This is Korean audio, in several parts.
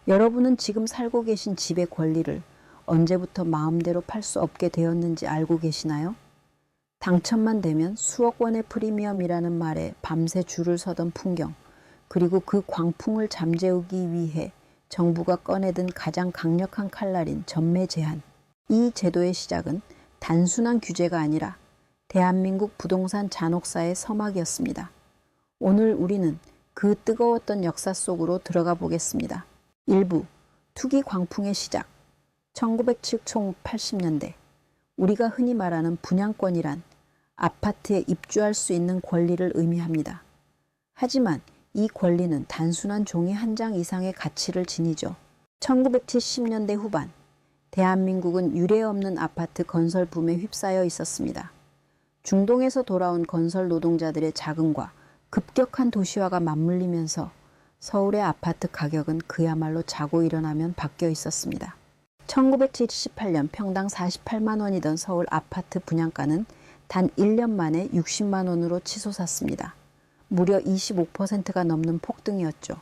여러분은 지금 살고 계신 집의 권리를 언제부터 마음대로 팔 수 없게 되었는지 알고 계시나요? 당첨만 되면 수억 원의 프리미엄이라는 말에 밤새 줄을 서던 풍경, 그리고 그 광풍을 잠재우기 위해 정부가 꺼내든 가장 강력한 칼날인 전매 제한. 이 제도의 시작은 단순한 규제가 아니라 대한민국 부동산 잔혹사의 서막이었습니다. 오늘 우리는 그 뜨거웠던 역사 속으로 들어가 보겠습니다. 1부 투기 광풍의 시작. 1980년대 우리가 흔히 말하는 분양권이란 아파트에 입주할 수 있는 권리를 의미합니다. 하지만 이 권리는 단순한 종이 한 장 이상의 가치를 지니죠. 1970년대 후반 대한민국은 유례없는 아파트 건설 붐에 휩싸여 있었습니다. 중동에서 돌아온 건설 노동자들의 자금과 급격한 도시화가 맞물리면서 서울의 아파트 가격은 그야말로 자고 일어나면 바뀌어 있었습니다. 1978년 평당 48만 원이던 서울 아파트 분양가는 단 1년 만에 60만 원으로 치솟았습니다. 무려 25%가 넘는 폭등이었죠.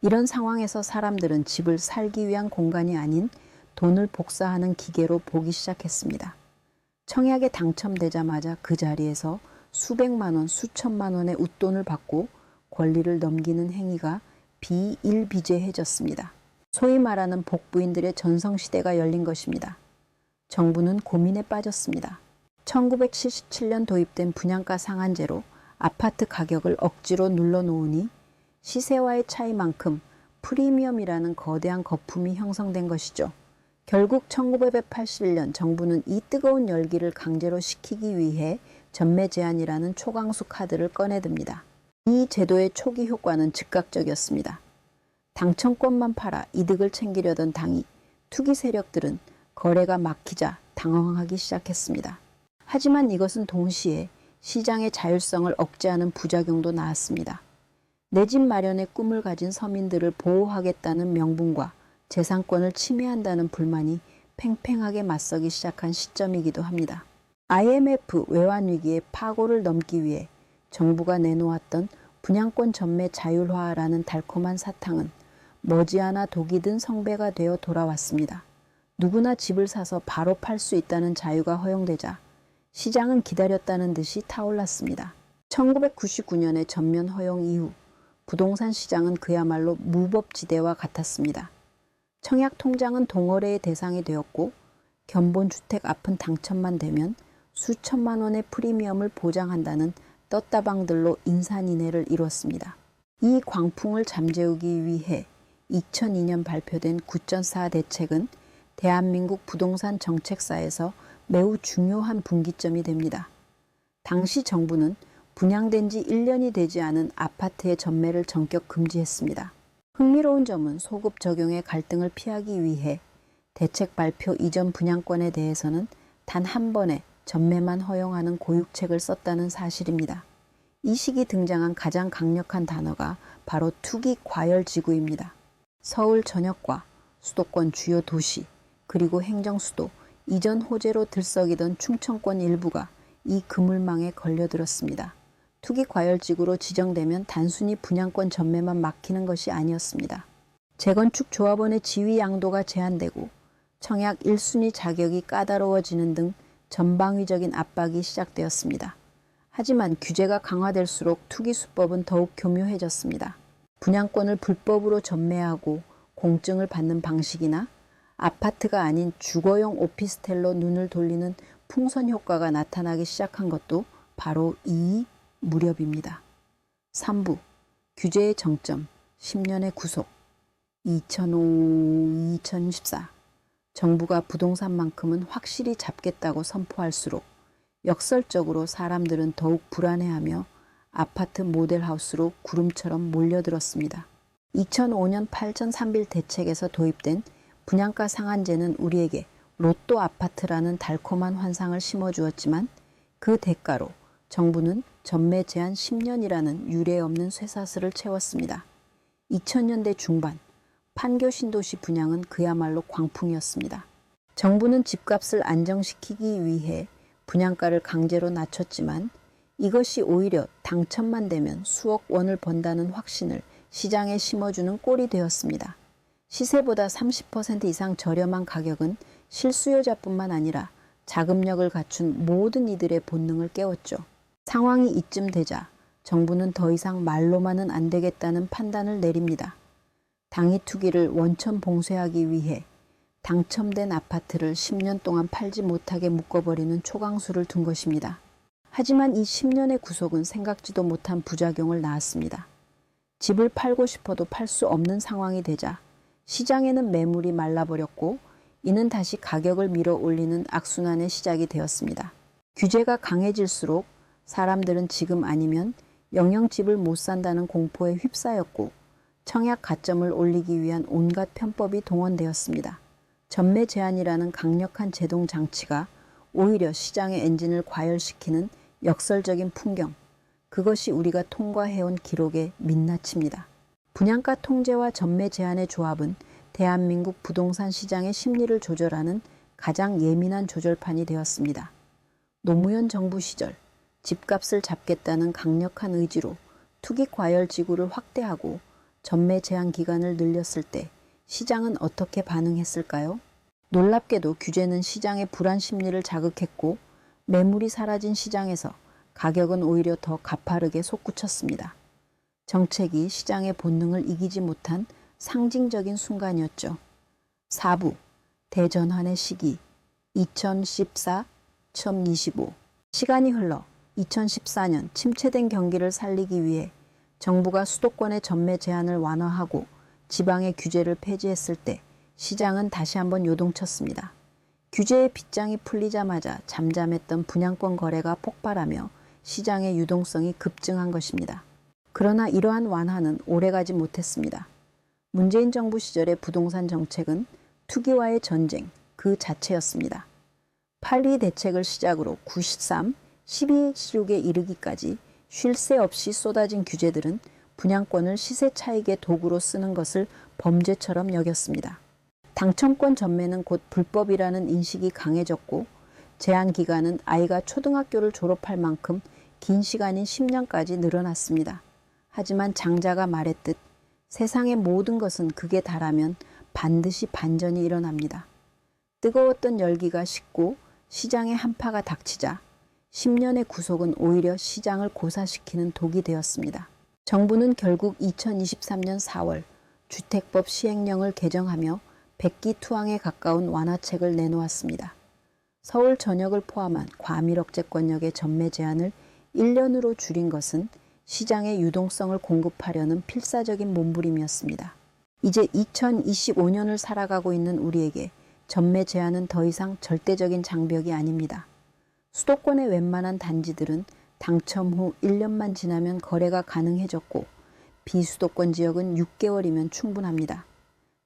이런 상황에서 사람들은 집을 살기 위한 공간이 아닌 돈을 복사하는 기계로 보기 시작했습니다. 청약에 당첨되자마자 그 자리에서 수백만 원, 수천만 원의 웃돈을 받고 권리를 넘기는 행위가 비일비재해졌습니다. 소위 말하는 복부인들의 전성시대가 열린 것입니다. 정부는 고민에 빠졌습니다. 1977년 도입된 분양가 상한제로 아파트 가격을 억지로 눌러놓으니 시세와의 차이만큼 프리미엄이라는 거대한 거품이 형성된 것이죠. 결국 1981년 정부는 이 뜨거운 열기를 강제로 식히기 위해 전매 제한이라는 초강수 카드를 꺼내듭니다. 이 제도의 초기 효과는 즉각적이었습니다. 당첨권만 팔아 이득을 챙기려던 당이 투기 세력들은 거래가 막히자 당황하기 시작했습니다. 하지만 이것은 동시에 시장의 자율성을 억제하는 부작용도 나왔습니다. 내 집 마련의 꿈을 가진 서민들을 보호하겠다는 명분과 재산권을 침해한다는 불만이 팽팽하게 맞서기 시작한 시점이기도 합니다. IMF 외환위기의 파고를 넘기 위해 정부가 내놓았던 분양권 전매 자율화라는 달콤한 사탕은 머지않아 독이 든 성배가 되어 돌아왔습니다. 누구나 집을 사서 바로 팔 수 있다는 자유가 허용되자 시장은 기다렸다는 듯이 타올랐습니다. 1999년의 전면 허용 이후 부동산 시장은 그야말로 무법지대와 같았습니다. 청약 통장은 동어래의 대상이 되었고 견본주택 앞은 당첨만 되면 수천만 원의 프리미엄을 보장한다는 떴다방들로 인산인해를 이뤘습니다. 이 광풍을 잠재우기 위해 2002년 발표된 9.4 대책은 대한민국 부동산 정책사에서 매우 중요한 분기점이 됩니다. 당시 정부는 분양된 지 1년이 되지 않은 아파트의 전매를 전격 금지했습니다. 흥미로운 점은 소급 적용의 갈등을 피하기 위해 대책 발표 이전 분양권에 대해서는 단 한 번에 전매만 허용하는 고육책을 썼다는 사실입니다. 이 시기 등장한 가장 강력한 단어가 바로 투기 과열지구입니다. 서울 전역과 수도권 주요 도시 그리고 행정수도 이전 호재로 들썩이던 충청권 일부가 이 그물망에 걸려들었습니다. 투기 과열지구로 지정되면 단순히 분양권 전매만 막히는 것이 아니었습니다. 재건축 조합원의 지위 양도가 제한되고 청약 1순위 자격이 까다로워지는 등 전방위적인 압박이 시작되었습니다. 하지만 규제가 강화될수록 투기 수법은 더욱 교묘해졌습니다. 분양권을 불법으로 전매하고 공증을 받는 방식이나 아파트가 아닌 주거용 오피스텔로 눈을 돌리는 풍선 효과가 나타나기 시작한 것도 바로 이 무렵입니다. 3부 규제의 정점 10년의 구속 2005-2014 정부가 부동산만큼은 확실히 잡겠다고 선포할수록 역설적으로 사람들은 더욱 불안해하며 아파트 모델하우스로 구름처럼 몰려들었습니다. 2005년 8.3빌 대책에서 도입된 분양가 상한제는 우리에게 로또 아파트라는 달콤한 환상을 심어주었지만 그 대가로 정부는 전매 제한 10년이라는 유례없는 쇠사슬을 채웠습니다. 2000년대 중반 판교 신도시 분양은 그야말로 광풍이었습니다. 정부는 집값을 안정시키기 위해 분양가를 강제로 낮췄지만 이것이 오히려 당첨만 되면 수억 원을 번다는 확신을 시장에 심어주는 꼴이 되었습니다. 시세보다 30% 이상 저렴한 가격은 실수요자뿐만 아니라 자금력을 갖춘 모든 이들의 본능을 깨웠죠. 상황이 이쯤 되자 정부는 더 이상 말로만은 안 되겠다는 판단을 내립니다. 당이 투기를 원천 봉쇄하기 위해 당첨된 아파트를 10년 동안 팔지 못하게 묶어버리는 초강수를 둔 것입니다. 하지만 이 10년의 구속은 생각지도 못한 부작용을 낳았습니다. 집을 팔고 싶어도 팔 수 없는 상황이 되자 시장에는 매물이 말라버렸고 이는 다시 가격을 밀어 올리는 악순환의 시작이 되었습니다. 규제가 강해질수록 사람들은 지금 아니면 영영 집을 못 산다는 공포에 휩싸였고 청약 가점을 올리기 위한 온갖 편법이 동원되었습니다. 전매 제한이라는 강력한 제동 장치가 오히려 시장의 엔진을 과열시키는 역설적인 풍경, 그것이 우리가 통과해온 기록의 민낯입니다. 분양가 통제와 전매 제한의 조합은 대한민국 부동산 시장의 심리를 조절하는 가장 예민한 조절판이 되었습니다. 노무현 정부 시절 집값을 잡겠다는 강력한 의지로 투기 과열 지구를 확대하고 전매 제한 기간을 늘렸을 때 시장은 어떻게 반응했을까요? 놀랍게도 규제는 시장의 불안 심리를 자극했고 매물이 사라진 시장에서 가격은 오히려 더 가파르게 솟구쳤습니다. 정책이 시장의 본능을 이기지 못한 상징적인 순간이었죠. 4부 대전환의 시기 2014-2025 시간이 흘러 2014년 침체된 경기를 살리기 위해 정부가 수도권의 전매 제한을 완화하고 지방의 규제를 폐지했을 때 시장은 다시 한번 요동쳤습니다. 규제의 빗장이 풀리자마자 잠잠했던 분양권 거래가 폭발하며 시장의 유동성이 급증한 것입니다. 그러나 이러한 완화는 오래가지 못했습니다. 문재인 정부 시절의 부동산 정책은 투기와의 전쟁 그 자체였습니다. 8.2 대책을 시작으로 93, 12.16에 이르기까지 쉴 새 없이 쏟아진 규제들은 분양권을 시세 차익의 도구로 쓰는 것을 범죄처럼 여겼습니다. 당첨권 전매는 곧 불법이라는 인식이 강해졌고 제한 기간은 아이가 초등학교를 졸업할 만큼 긴 시간인 10년까지 늘어났습니다. 하지만 장자가 말했듯 세상의 모든 것은 극에 달하면 반드시 반전이 일어납니다. 뜨거웠던 열기가 식고 시장의 한파가 닥치자 10년의 구속은 오히려 시장을 고사시키는 독이 되었습니다. 정부는 결국 2023년 4월 주택법 시행령을 개정하며 백기투항에 가까운 완화책을 내놓았습니다. 서울 전역을 포함한 과밀억제권역의 전매 제한을 1년으로 줄인 것은 시장의 유동성을 공급하려는 필사적인 몸부림이었습니다. 이제 2025년을 살아가고 있는 우리에게 전매 제한은 더 이상 절대적인 장벽이 아닙니다. 수도권의 웬만한 단지들은 당첨 후 1년만 지나면 거래가 가능해졌고 비수도권 지역은 6개월이면 충분합니다.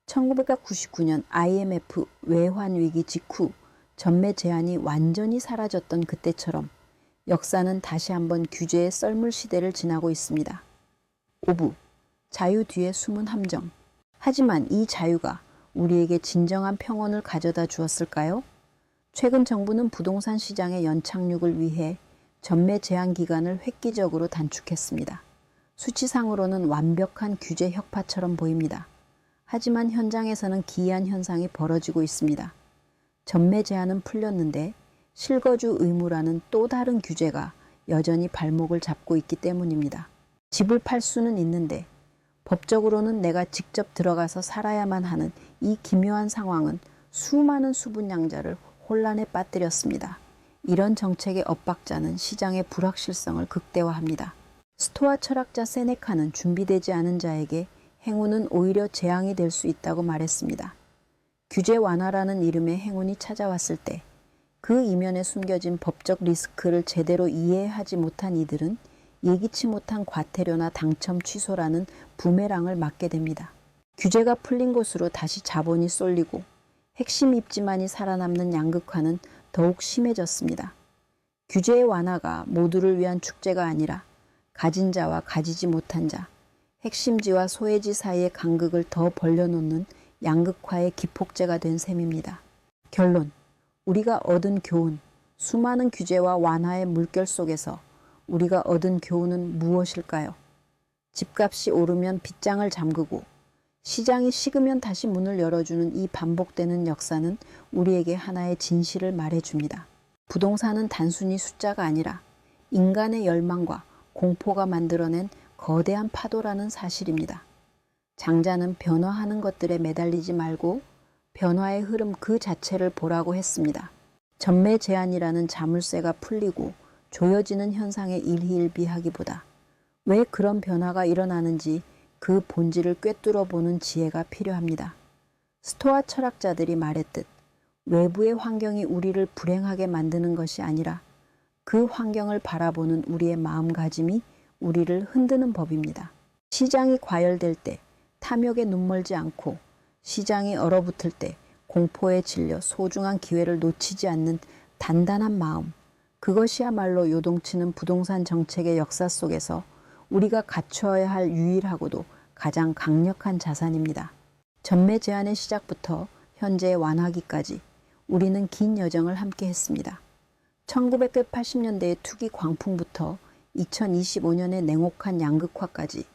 1999년 IMF 외환위기 직후 전매 제한이 완전히 사라졌던 그때처럼 역사는 다시 한번 규제의 썰물 시대를 지나고 있습니다. 5부 자유 뒤에 숨은 함정. 하지만 이 자유가 우리에게 진정한 평온을 가져다 주었을까요? 최근 정부는 부동산 시장의 연착륙을 위해 전매 제한 기간을 획기적으로 단축했습니다. 수치상으로는 완벽한 규제 혁파처럼 보입니다. 하지만 현장에서는 기이한 현상이 벌어지고 있습니다. 전매 제한은 풀렸는데 실거주 의무라는 또 다른 규제가 여전히 발목을 잡고 있기 때문입니다. 집을 팔 수는 있는데 법적으로는 내가 직접 들어가서 살아야만 하는 이 기묘한 상황은 수많은 수분양자를 혼란에 빠뜨렸습니다. 이런 정책의 엇박자는 시장의 불확실성을 극대화합니다. 스토아 철학자 세네카는 준비되지 않은 자에게 행운은 오히려 재앙이 될 수 있다고 말했습니다. 규제 완화라는 이름의 행운이 찾아왔을 때 그 이면에 숨겨진 법적 리스크를 제대로 이해하지 못한 이들은 예기치 못한 과태료나 당첨 취소라는 부메랑을 맞게 됩니다. 규제가 풀린 곳으로 다시 자본이 쏠리고 핵심 입지만이 살아남는 양극화는 더욱 심해졌습니다. 규제의 완화가 모두를 위한 축제가 아니라 가진 자와 가지지 못한 자, 핵심지와 소외지 사이의 간극을 더 벌려놓는 양극화의 기폭제가 된 셈입니다. 결론, 우리가 얻은 교훈, 수많은 규제와 완화의 물결 속에서 우리가 얻은 교훈은 무엇일까요? 집값이 오르면 빗장을 잠그고 시장이 식으면 다시 문을 열어주는 이 반복되는 역사는 우리에게 하나의 진실을 말해줍니다. 부동산은 단순히 숫자가 아니라 인간의 열망과 공포가 만들어낸 거대한 파도라는 사실입니다. 장자는 변화하는 것들에 매달리지 말고 변화의 흐름 그 자체를 보라고 했습니다. 전매 제한이라는 자물쇠가 풀리고 조여지는 현상에 일희일비하기보다 왜 그런 변화가 일어나는지 그 본질을 꿰뚫어 보는 지혜가 필요합니다. 스토아 철학자들이 말했듯 외부의 환경이 우리를 불행하게 만드는 것이 아니라 그 환경을 바라보는 우리의 마음가짐이 우리를 흔드는 법입니다. 시장이 과열될 때 탐욕에 눈멀지 않고 시장이 얼어붙을 때 공포에 질려 소중한 기회를 놓치지 않는 단단한 마음, 그것이야말로 요동치는 부동산 정책의 역사 속에서 우리가 갖추어야 할 유일하고도 가장 강력한 자산입니다. 전매 제한의 시작부터 현재의 완화기까지 우리는 긴 여정을 함께 했습니다. 1980년대의 투기 광풍부터 2025년의 냉혹한 양극화까지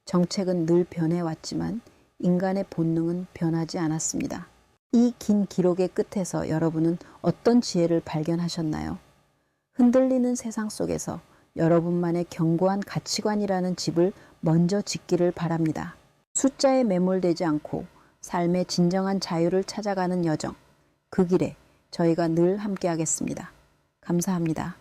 정책은 늘 변해왔지만 인간의 본능은 변하지 않았습니다. 이 긴 기록의 끝에서 여러분은 어떤 지혜를 발견하셨나요? 흔들리는 세상 속에서 여러분만의 견고한 가치관이라는 집을 먼저 짓기를 바랍니다. 숫자에 매몰되지 않고 삶의 진정한 자유를 찾아가는 여정, 그 길에 저희가 늘 함께하겠습니다. 감사합니다.